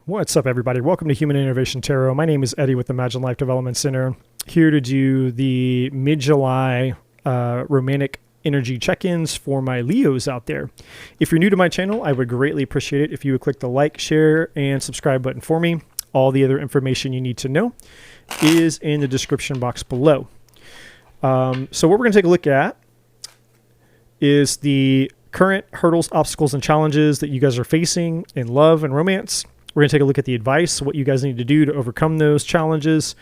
What's up, everybody? Welcome to Human Innovation Tarot. My name is Eddie with the Imagine Life Development Center, here to do the mid-July romantic energy check-ins for my Leos out there. If you're new to my channel, I would greatly appreciate it if you would click the like, share, and subscribe button for me. All the other information you need to know is in the description box below. So what we're going to take a look at is the current hurdles, obstacles, and challenges that you guys are facing in love and romance. We're going to take a look at the advice, what you guys need to do to overcome those challenges.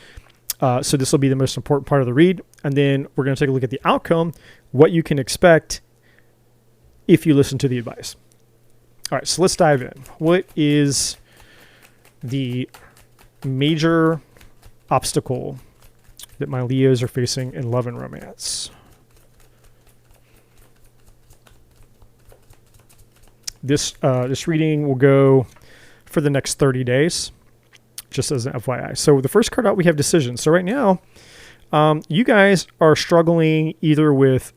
So this will be the most important part of the read. And then we're going to take a look at the outcome, what you can expect if you listen to the advice. All right, so let's dive in. What is the major obstacle that my Leos are facing in love and romance? This reading will go for the next 30 days, just as an FYI. So the first card out, we have decisions. So right now, you guys are struggling either with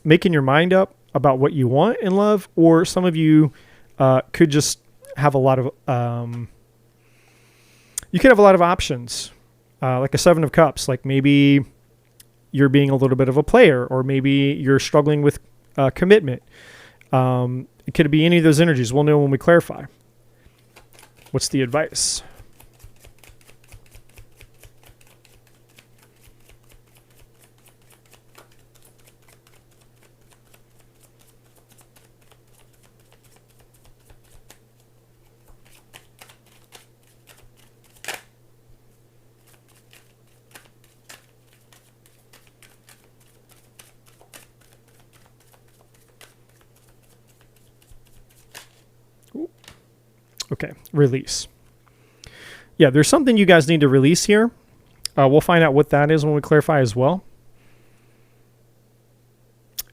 making your mind up about what you want in love, or some of you could just have a lot of, you could have a lot of options, like a 7 of Cups. Like maybe you're being a little bit of a player, or maybe you're struggling with commitment. It could be any of those energies. We'll know when we clarify. What's the advice? Okay, release. Yeah, there's something you guys need to release here. We'll find out what that is when we clarify as well.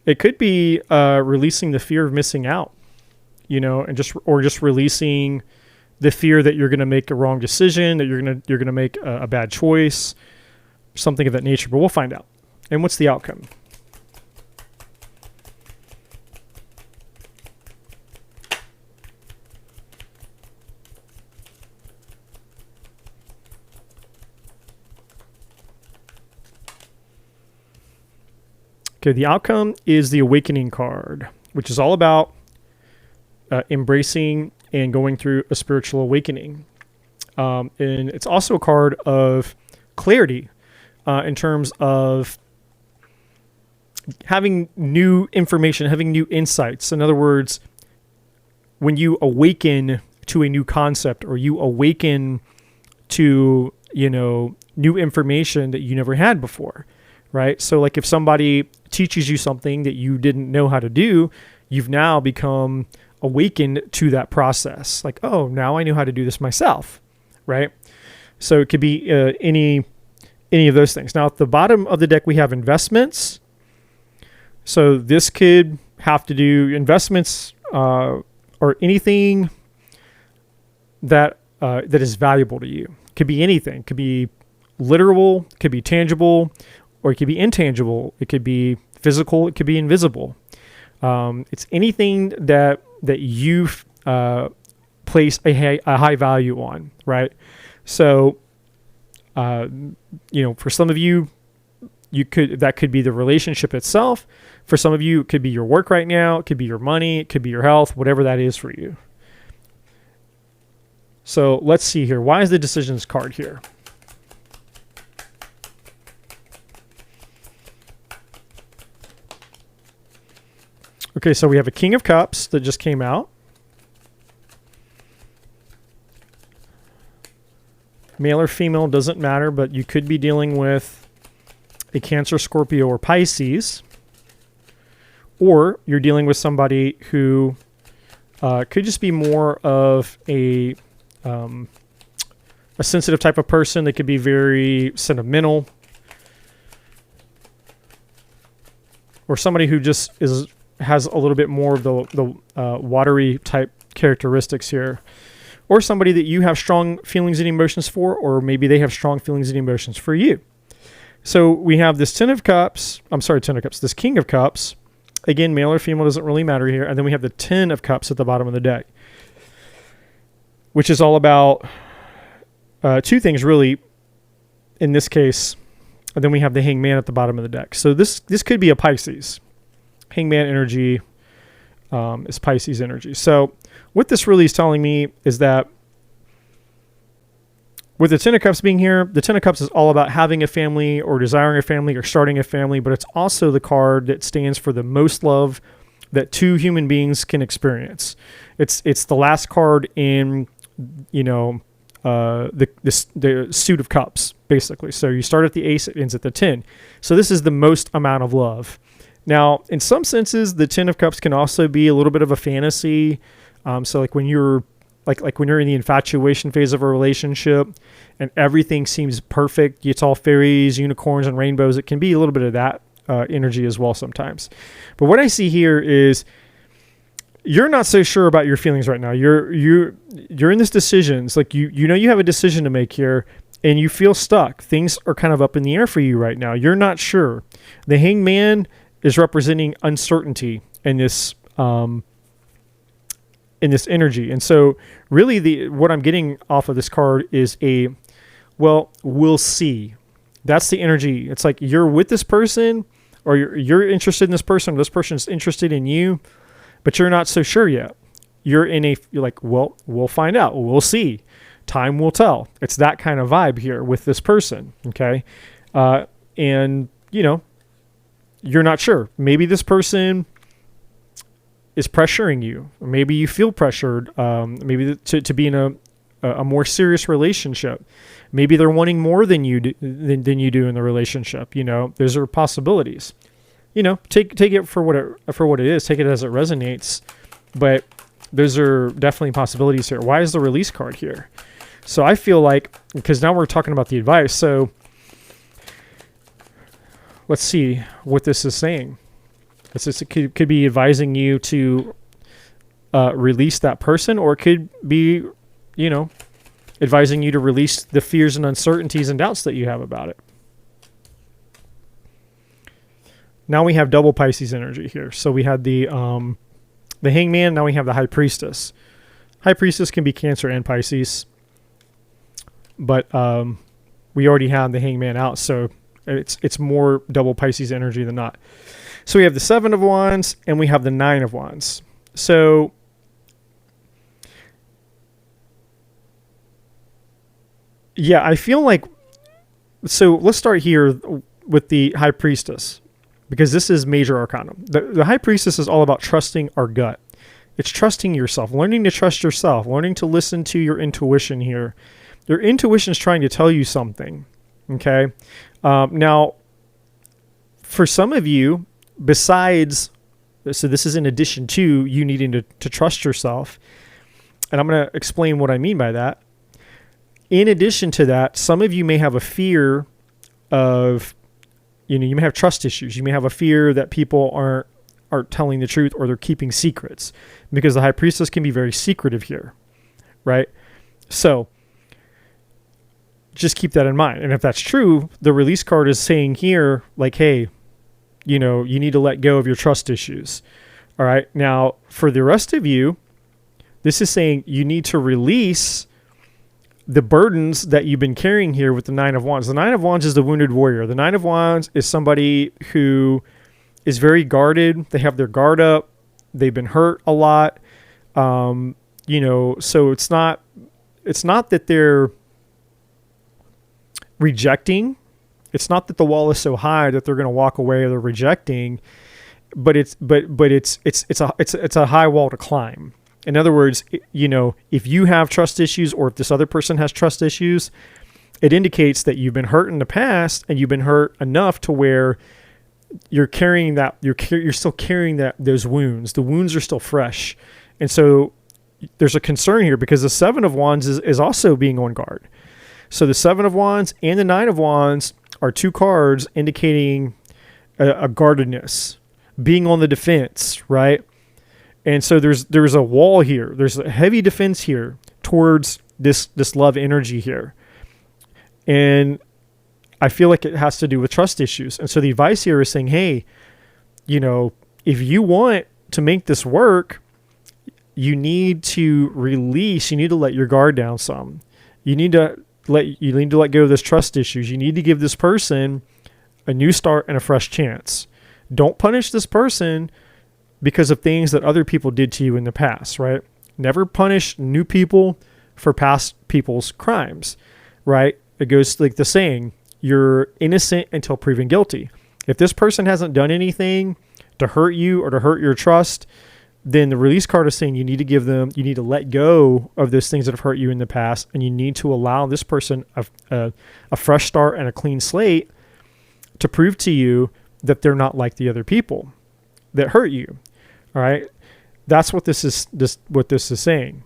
It could be releasing the fear of missing out, you know, and just releasing the fear that you're going to make a wrong decision, that you're going to make a bad choice, something of that nature. But we'll find out. And what's the outcome? Okay, the outcome is the Awakening card, which is all about embracing and going through a spiritual awakening. And it's also a card of clarity in terms of having new information, having new insights. In other words, when you awaken to a new concept, or you awaken to, you know, new information that you never had before, right? So like if somebody teaches you something that you didn't know how to do, you've now become awakened to that process. Like, oh, now I know how to do this myself, right? So it could be any of those things. Now at the bottom of the deck, we have investments. So this could have to do investments or anything that is valuable to you. Could be anything. Could be literal, could be tangible, or it could be intangible. It could be physical. It could be invisible. It's anything that you place a high value on, right? So, you know, for some of you, that could be the relationship itself. For some of you, it could be your work right now. It could be your money. It could be your health, whatever that is for you. So let's see here. Why is the decisions card here? Okay, so we have a King of Cups that just came out. Male or female, doesn't matter, but you could be dealing with a Cancer, Scorpio, or Pisces. Or you're dealing with somebody who could just be more of a sensitive type of person. They could be very sentimental. Or somebody who just has a little bit more of the watery type characteristics here, or somebody that you have strong feelings and emotions for, or maybe they have strong feelings and emotions for you. So we have this 10 of Cups, this King of Cups. Again, male or female doesn't really matter here. And then we have the 10 of Cups at the bottom of the deck. which is all about two things really in this case. And then we have the Hangman at the bottom of the deck. So this could be a Pisces. Hangman energy is Pisces energy. So what this really is telling me is that with the Ten of Cups being here, the Ten of Cups is all about having a family or desiring a family or starting a family, but it's also the card that stands for the most love that two human beings can experience. It's the last card in, the suit of cups, basically. So you start at the ace, it ends at the 10. So this is the most amount of love. Now, in some senses, the Ten of Cups can also be a little bit of a fantasy. So like when you're like when you're in the infatuation phase of a relationship and everything seems perfect, it's all fairies, unicorns, and rainbows. It can be a little bit of that energy as well sometimes. But what I see here is you're not so sure about your feelings right now. You're in this decisions, like you have a decision to make here, and you feel stuck. Things are kind of up in the air for you right now. You're not sure. The Hangman is representing uncertainty in this energy. And so really what I'm getting off of this card is we'll see. That's the energy. It's like you're with this person, or you're interested in this person, or this person's interested in you, but you're not so sure yet. You're like, well, we'll find out. We'll see. Time will tell. It's that kind of vibe here with this person. Okay. And you're not sure. Maybe this person is pressuring you. Or maybe you feel pressured, maybe to be in a more serious relationship. Maybe they're wanting more than you do, than you do in the relationship. Those are possibilities. Take it for what it is. Take it as it resonates. But those are definitely possibilities here. Why is the Release card here? So I feel like, because now we're talking about the advice. So let's see what this is saying. It could be advising you to release that person, or it could be, advising you to release the fears and uncertainties and doubts that you have about it. Now we have double Pisces energy here. So we had the Hangman. Now we have the High Priestess. High Priestess can be Cancer and Pisces, but we already had the Hangman out, so it's more double Pisces energy than not. So we have the Seven of Wands and we have the Nine of Wands. So yeah, I feel like, so let's start here with the High Priestess, because this is major arcana. The High Priestess is all about trusting our gut. It's trusting yourself, learning to trust yourself, learning to listen to your intuition here. Your intuition is trying to tell you something. Okay. Now, for some of you, besides, so this is in addition to you needing to trust yourself, and I'm going to explain what I mean by that. In addition to that, some of you may have a fear of, you may have trust issues. You may have a fear that people aren't telling the truth, or they're keeping secrets, because the High Priestess can be very secretive here, right? So just keep that in mind. And if that's true, the Release card is saying here, like, hey, you need to let go of your trust issues. All right. Now, for the rest of you, this is saying you need to release the burdens that you've been carrying here with the Nine of Wands. The Nine of Wands is the wounded warrior. The Nine of Wands is somebody who is very guarded. They have their guard up. They've been hurt a lot. So it's not that they're rejecting. It's not that the wall is so high that they're going to walk away, or they're rejecting, but it's a high wall to climb. In other words, if you have trust issues, or if this other person has trust issues, it indicates that you've been hurt in the past, and you've been hurt enough to where you're carrying that, you're still carrying those wounds. The wounds are still fresh. And so there's a concern here, because the Seven of Wands is also being on guard. So the Seven of Wands and the Nine of Wands are two cards indicating a guardedness, being on the defense, right? And so there's a wall here. There's a heavy defense here towards this love energy here. And I feel like it has to do with trust issues. And so the advice here is saying, hey, if you want to make this work, you need to release, you need to let your guard down some. You need to let go of this trust issues. You need to give this person a new start and a fresh chance. Don't punish this person because of things that other people did to you in the past, right? Never punish new people for past people's crimes, right? It goes like the saying, you're innocent until proven guilty. If this person hasn't done anything to hurt you or to hurt your trust, then the release card is saying you need to let go of those things that have hurt you in the past, and you need to allow this person a fresh start and a clean slate to prove to you that they're not like the other people that hurt you. All right. That's what this is saying.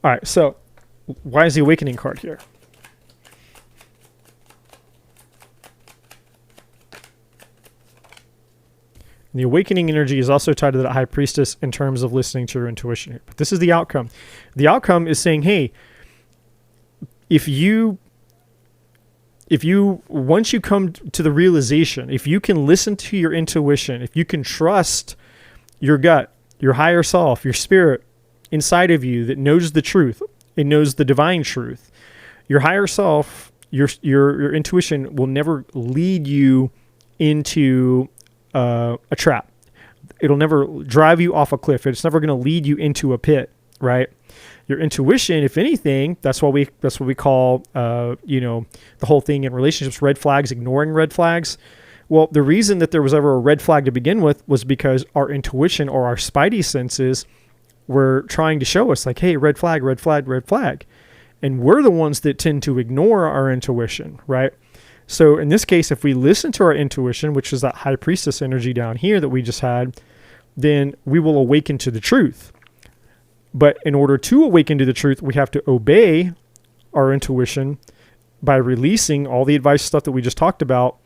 All right. So why is the awakening card here? The awakening energy is also tied to the high priestess in terms of listening to your intuition here. But this is the outcome. The outcome is saying, hey, if you once you come to the realization, if you can listen to your intuition, if you can trust your gut, your higher self, your spirit inside of you that knows the truth, it knows the divine truth, your higher self, your intuition will never lead you into a trap. It'll never drive you off a cliff. It's never going to lead you into a pit, right? Your intuition, if anything, that's what we call, the whole thing in relationships, red flags, ignoring red flags. Well, the reason that there was ever a red flag to begin with was because our intuition or our spidey senses were trying to show us like, hey, red flag, red flag, red flag. And we're the ones that tend to ignore our intuition, right? So in this case, if we listen to our intuition, which is that high priestess energy down here that we just had, then we will awaken to the truth. But in order to awaken to the truth, we have to obey our intuition by releasing all the advice stuff that we just talked about.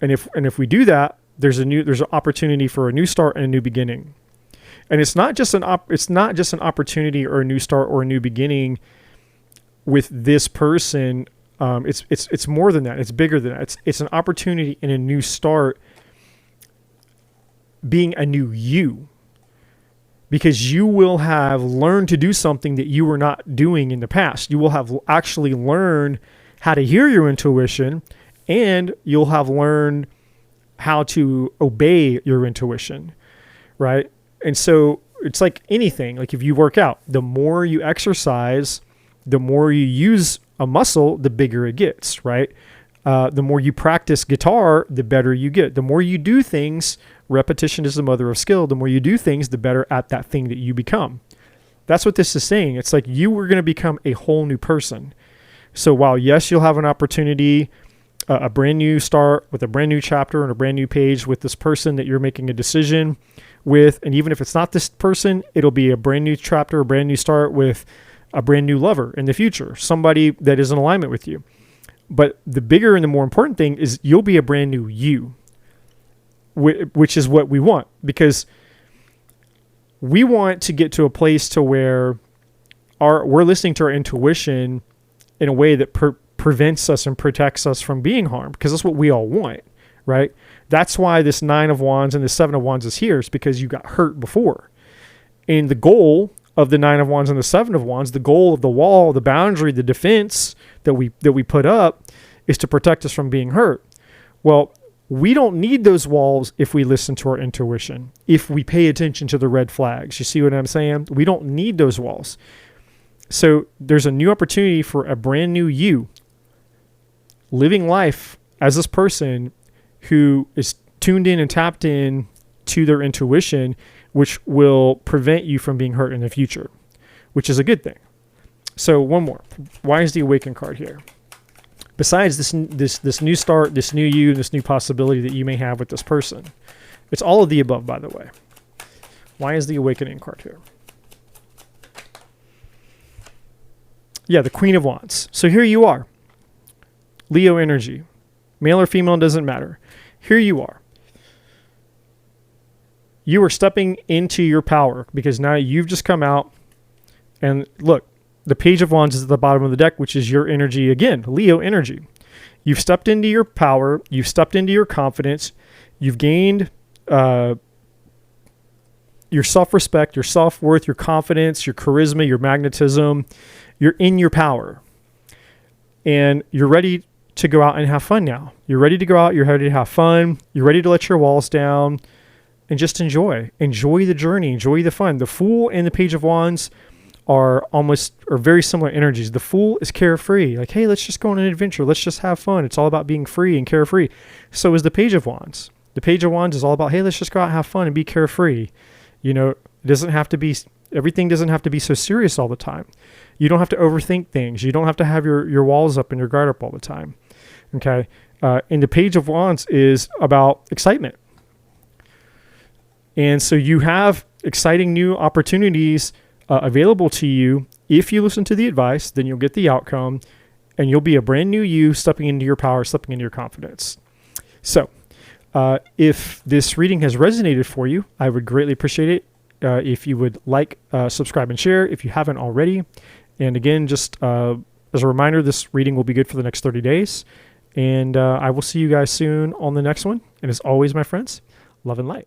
And if we do that, there's an opportunity for a new start and a new beginning. And it's not just an opportunity or a new start or a new beginning with this person. It's more than that. It's bigger than that. It's an opportunity and a new start being a new you, because you will have learned to do something that you were not doing in the past. You will have actually learned how to hear your intuition, and you'll have learned how to obey your intuition, right? And so it's like anything, like if you work out, the more you exercise, the more you use a muscle, the bigger it gets, right? The more you practice guitar, the better you get. The more you do things, repetition is the mother of skill. The more you do things, the better at that thing that you become. That's what this is saying. It's like you were going to become a whole new person. So while, yes, you'll have an opportunity, a brand new start with a brand new chapter and a brand new page with this person that you're making a decision with, and even if it's not this person, it'll be a brand new chapter, a brand new start with a brand new lover in the future, somebody that is in alignment with you. But the bigger and the more important thing is you'll be a brand new you, which is what we want, because we want to get to a place to where we're listening to our intuition in a way that prevents us and protects us from being harmed, because that's what we all want, right? That's why this 9 of Wands and the 7 of Wands is here, is because you got hurt before. And the goal of the 9 of Wands and the 7 of Wands, the goal of the wall, the boundary, the defense that we put up is to protect us from being hurt. Well, we don't need those walls if we listen to our intuition, if we pay attention to the red flags. You see what I'm saying? We don't need those walls. So there's a new opportunity for a brand new you living life as this person who is tuned in and tapped in to their intuition, which will prevent you from being hurt in the future, which is a good thing. So one more. Why is the Awaken card here? Besides this new start, this new you, this new possibility that you may have with this person. It's all of the above, by the way. Why is the Awakening card here? Yeah, the Queen of Wands. So here you are. Leo energy. Male or female, doesn't matter. Here you are. You are stepping into your power because now you've just come out and look, the Page of Wands is at the bottom of the deck, which is your energy again, Leo energy. You've stepped into your power. You've stepped into your confidence. You've gained your self-respect, your self-worth, your confidence, your charisma, your magnetism. You're in your power. And you're ready to go out and have fun now. You're ready to go out. You're ready to have fun. You're ready to let your walls down and just enjoy. Enjoy the journey. Enjoy the fun. The Fool and the Page of Wands are very similar energies. The Fool is carefree. Like, hey, let's just go on an adventure. Let's just have fun. It's all about being free and carefree. So is the Page of Wands. The Page of Wands is all about, hey, let's just go out and have fun and be carefree. You know, everything doesn't have to be so serious all the time. You don't have to overthink things. You don't have to have your walls up and your guard up all the time. Okay. And the Page of Wands is about excitement. And so you have exciting new opportunities available to you. If you listen to the advice, then you'll get the outcome and you'll be a brand new you, stepping into your power, stepping into your confidence. So if this reading has resonated for you, I would greatly appreciate it if you would like, subscribe, and share if you haven't already. And again, just as a reminder, this reading will be good for the next 30 days. And I will see you guys soon on the next one. And as always, my friends, love and light.